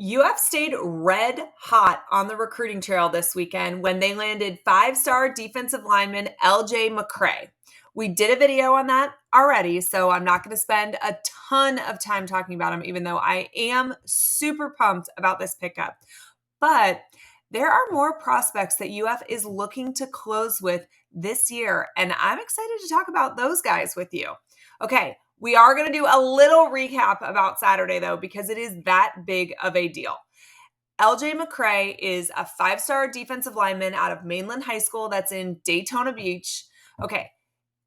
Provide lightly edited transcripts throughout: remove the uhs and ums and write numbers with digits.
UF stayed red hot on the recruiting trail this weekend when they landed 5-star defensive lineman LJ McCray. We did a video on that already, so I'm not going to spend a ton of time talking about him, even though I am super pumped about this pickup. But there are more prospects that UF is looking to close with this year, and I'm excited to talk about those guys with you. Okay, we are going to do a little recap about Saturday, though, because it is that big of a deal. LJ McCray is a 5-star defensive lineman out of Mainland High School that's in Daytona Beach. Okay,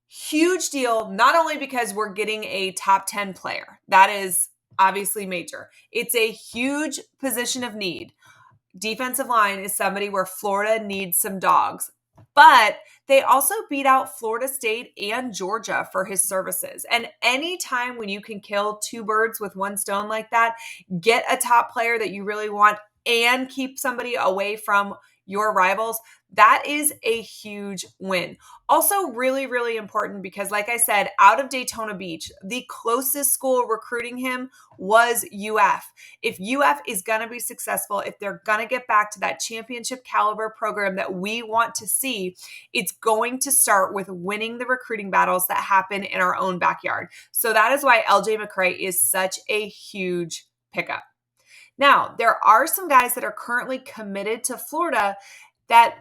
huge deal, not only because we're getting a top 10 player. That is obviously major. It's a huge position of need. Defensive line is somebody where Florida needs some dogs. But they also beat out Florida State and Georgia for his services. And anytime when you can kill two birds with one stone like that, get a top player that you really want and keep somebody away from your rivals, that is a huge win. Also really, really important because, like I said, out of Daytona Beach, the closest school recruiting him was UF. If UF is going to be successful, if they're going to get back to that championship caliber program that we want to see, it's going to start with winning the recruiting battles that happen in our own backyard. So that is why LJ McCray is such a huge pickup. Now, there are some guys that are currently committed to Florida that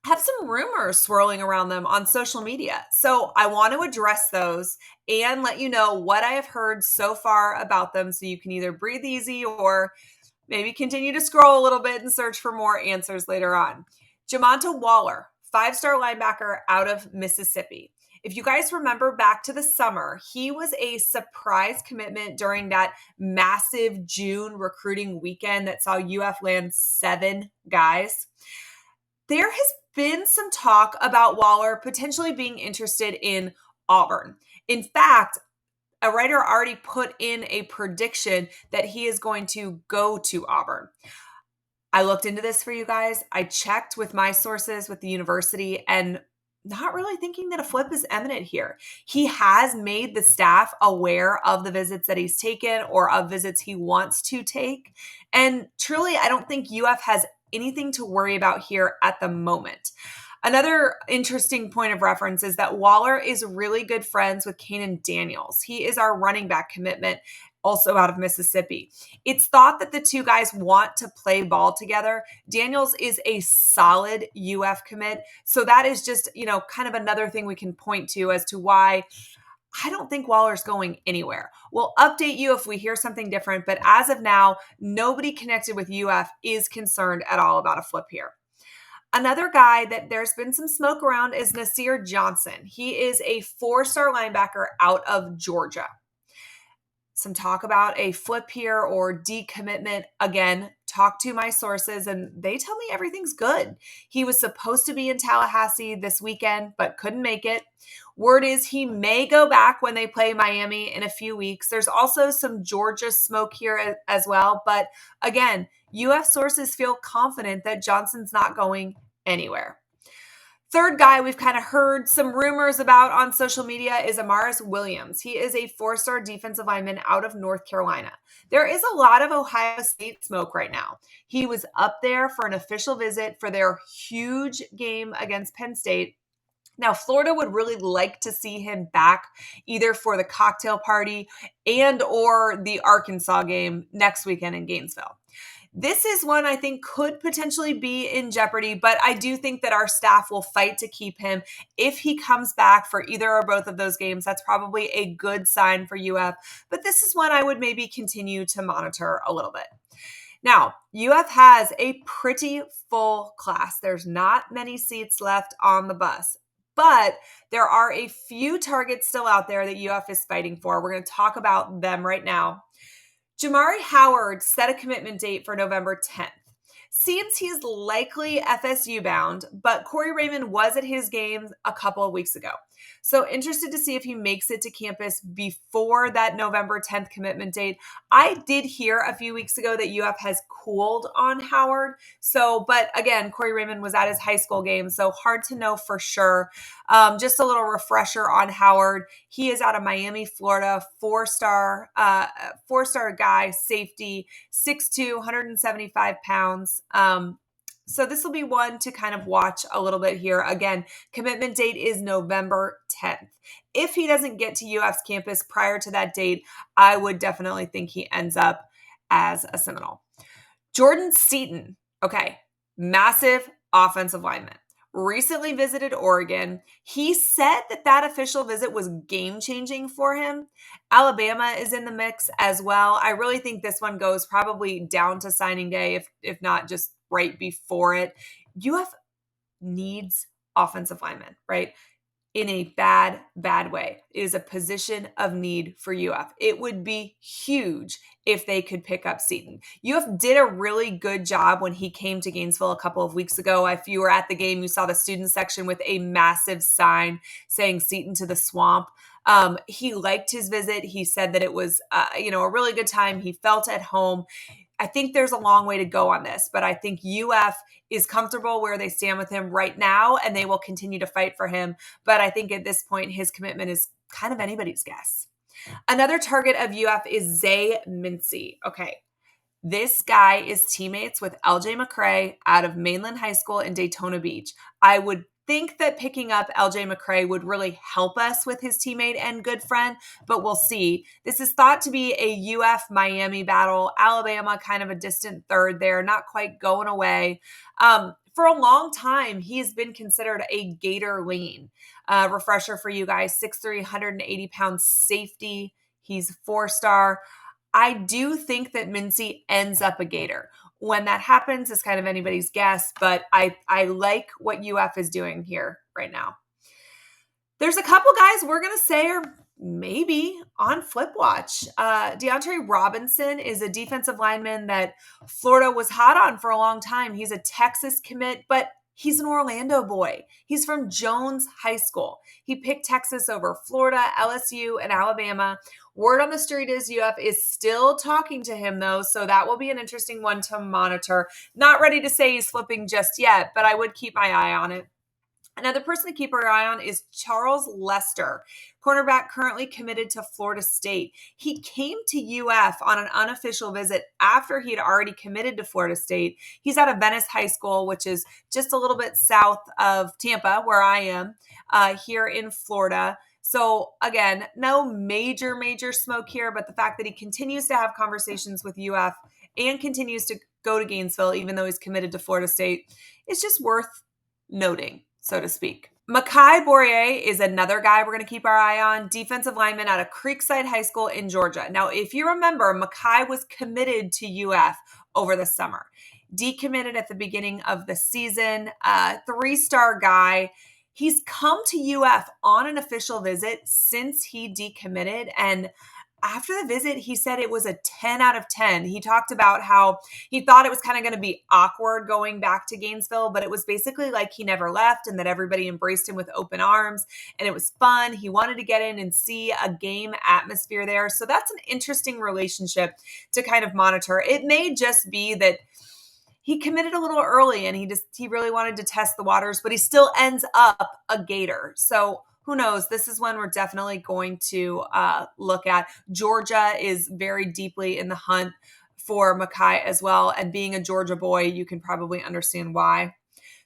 have some rumors swirling around them on social media. So I want to address those and let you know what I have heard so far about them so you can either breathe easy or maybe continue to scroll a little bit and search for more answers later on. Jamonta Waller, 5-star linebacker out of Mississippi. If you guys remember back to the summer, he was a surprise commitment during that massive June recruiting weekend that saw UF land 7 guys. There has been some talk about Waller potentially being interested in Auburn. In fact, a writer already put in a prediction that he is going to go to Auburn. I looked into this for you guys. I checked with my sources with the university and not really thinking that a flip is imminent here. He has made the staff aware of the visits that he's taken or of visits he wants to take. And truly, I don't think UF has anything to worry about here at the moment. Another interesting point of reference is that Waller is really good friends with Kanan Daniels. He is our running back commitment, also out of Mississippi. It's thought that the two guys want to play ball together. Daniels is a solid UF commit. So that is just, kind of another thing we can point to as to why I don't think Waller's going anywhere. We'll update you if we hear something different, but as of now, nobody connected with UF is concerned at all about a flip here. Another guy that there's been some smoke around is Napier Johnson. He is a 4-star linebacker out of Georgia. Some talk about a flip here or decommitment. Again, talk to my sources and they tell me everything's good. He was supposed to be in Tallahassee this weekend, but couldn't make it. Word is he may go back when they play Miami in a few weeks. There's also some Georgia smoke here as well. But again, UF sources feel confident that Johnson's not going anywhere. Third guy we've kind of heard some rumors about on social media is Amaris Williams. He is a 4-star defensive lineman out of North Carolina. There is a lot of Ohio State smoke right now. He was up there for an official visit for their huge game against Penn State. Now, Florida would really like to see him back either for the cocktail party and or the Arkansas game next weekend in Gainesville. This is one I think could potentially be in jeopardy, but I do think that our staff will fight to keep him. If he comes back for either or both of those games, that's probably a good sign for UF, but this is one I would maybe continue to monitor a little bit. Now, UF has a pretty full class. There's not many seats left on the bus, but there are a few targets still out there that UF is fighting for. We're going to talk about them right now. Jamari Howard set a commitment date for November 10th. Seems he's likely FSU bound, but Corey Raymond was at his game a couple of weeks ago. So interested to see if he makes it to campus before that November 10th commitment date. I did hear a few weeks ago that UF has cooled on Howard. So, but again, Corey Raymond was at his high school game, so hard to know for sure. Just a little refresher on Howard. He is out of Miami, Florida, four-star guy, safety, 6'2", 175 pounds. So this will be one to kind of watch a little bit here. Again, commitment date is November 10th. If he doesn't get to UF's campus prior to that date, I would definitely think he ends up as a Seminole. Jordan Seaton, okay, massive offensive lineman. Recently visited Oregon. He said that official visit was game-changing for him. Alabama is in the mix as well. I really think this one goes probably down to signing day, if not just right before it. UF needs offensive linemen, right? In a bad way. It is a position of need for UF. It would be huge if they could pick up Seaton. UF did a really good job when he came to Gainesville a couple of weeks ago. If you were at the game, you saw the student section with a massive sign saying Seaton to the swamp. He liked his visit. He said that it was, a really good time. He felt at home. I think there's a long way to go on this, but I think UF is comfortable where they stand with him right now, and they will continue to fight for him. But I think at this point, his commitment is kind of anybody's guess. Another target of UF is Zay Mincy. Okay. This guy is teammates with LJ McCray out of Mainland High School in Daytona Beach. I would think that picking up LJ McCray would really help us with his teammate and good friend, but we'll see. This is thought to be a UF Miami battle. Alabama kind of a distant third there, not quite going away. For a long time, he has been considered a Gator lean. Refresher for you guys, 6'3", 180 pounds safety. He's 4-star. I do think that Mincy ends up a Gator. When that happens is kind of anybody's guess, but I like what UF is doing here right now. There's a couple guys we're going to say are maybe on flip watch. DeAndre Robinson is a defensive lineman that Florida was hot on for a long time. He's a Texas commit, but he's an Orlando boy. He's from Jones High School. He picked Texas over Florida, LSU, and Alabama. Word on the street is UF is still talking to him, though, so that will be an interesting one to monitor. Not ready to say he's flipping just yet, but I would keep my eye on it. Another person to keep our eye on is Charles Lester, cornerback currently committed to Florida State. He came to UF on an unofficial visit after he had already committed to Florida State. He's out of Venice High School, which is just a little bit south of Tampa, where I am, here in Florida. So again, no major smoke here, but the fact that he continues to have conversations with UF and continues to go to Gainesville, even though he's committed to Florida State, is just worth noting, so to speak. McCray Bourrier is another guy we're going to keep our eye on, defensive lineman out of Creekside High School in Georgia. Now, if you remember, McCray was committed to UF over the summer. Decommitted at the beginning of the season, 3-star guy. He's come to UF on an official visit since he decommitted, and after the visit, he said it was a 10 out of 10. He talked about how he thought it was kind of going to be awkward going back to Gainesville, but it was basically like he never left and that everybody embraced him with open arms, and it was fun. He wanted to get in and see a game atmosphere there. So that's an interesting relationship to kind of monitor. It may just be that he committed a little early and he really wanted to test the waters, but he still ends up a Gator. So who knows? This is one we're definitely going to look at. Georgia is very deeply in the hunt for McCray as well. And being a Georgia boy, you can probably understand why.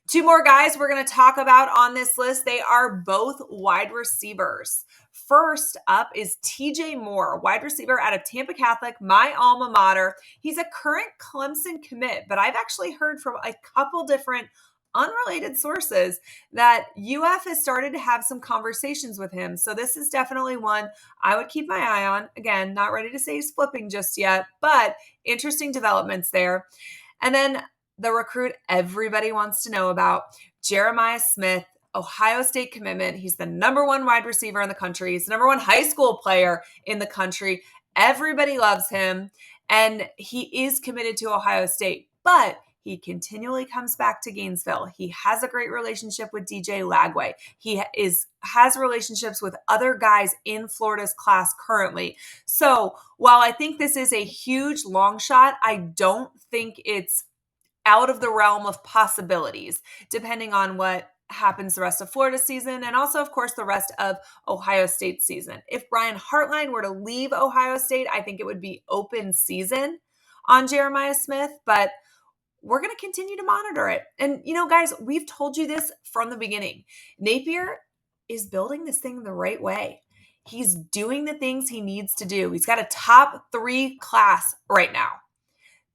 2 more guys we're going to talk about on this list. They are both wide receivers. First up is TJ Moore, wide receiver out of Tampa Catholic, my alma mater. He's a current Clemson commit, but I've actually heard from a couple different unrelated sources that UF has started to have some conversations with him. So this is definitely one I would keep my eye on. Again, not ready to say he's flipping just yet, but interesting developments there. And then the recruit everybody wants to know about, Jeremiah Smith, Ohio State commitment. He's the #1 wide receiver in the country. He's the #1 high school player in the country. Everybody loves him, and he is committed to Ohio State, but He continually comes back to Gainesville. He has a great relationship with DJ Lagway. He has relationships with other guys in Florida's class currently. So while I think this is a huge long shot, I don't think it's out of the realm of possibilities, depending on what happens the rest of Florida season and also, of course, the rest of Ohio State season. If Brian Hartline were to leave Ohio State, I think it would be open season on Jeremiah Smith, but we're going to continue to monitor it. And, guys, we've told you this from the beginning. Napier is building this thing the right way. He's doing the things he needs to do. He's got a top 3 class right now.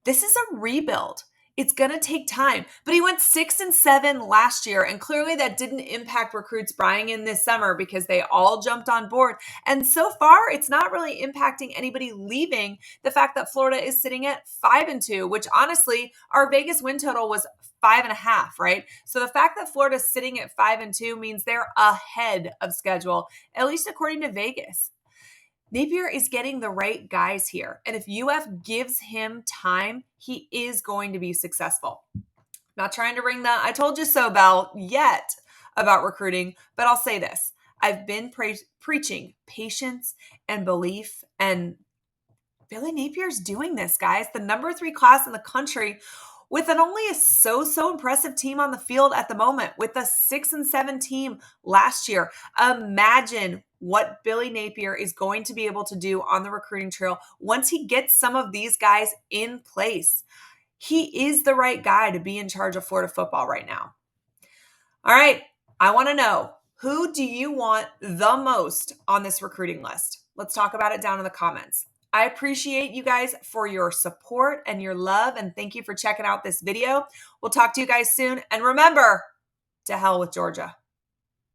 This is a rebuild. It's going to take time, but he went 6-7 last year. And clearly that didn't impact recruits buying in this summer because they all jumped on board. And so far it's not really impacting anybody leaving the fact that Florida is sitting at 5-2, which honestly, our Vegas win total was 5.5, right? So the fact that Florida's sitting at 5-2 means they're ahead of schedule, at least according to Vegas. Napier is getting the right guys here. And if UF gives him time, he is going to be successful. Not trying to ring the I told you so bell yet about recruiting, but I'll say this. I've been preaching patience and belief, and Billy Napier's doing this, guys. The number 3 class in the country with an only a so impressive team on the field at the moment, with a 6-7 team last year. Imagine what Billy Napier is going to be able to do on the recruiting trail once he gets some of these guys in place. He is the right guy to be in charge of Florida football right now. All right, I want to know, who do you want the most on this recruiting list? Let's talk about it down in the comments. I appreciate you guys for your support and your love, and thank you for checking out this video. We'll talk to you guys soon. And remember, to hell with Georgia.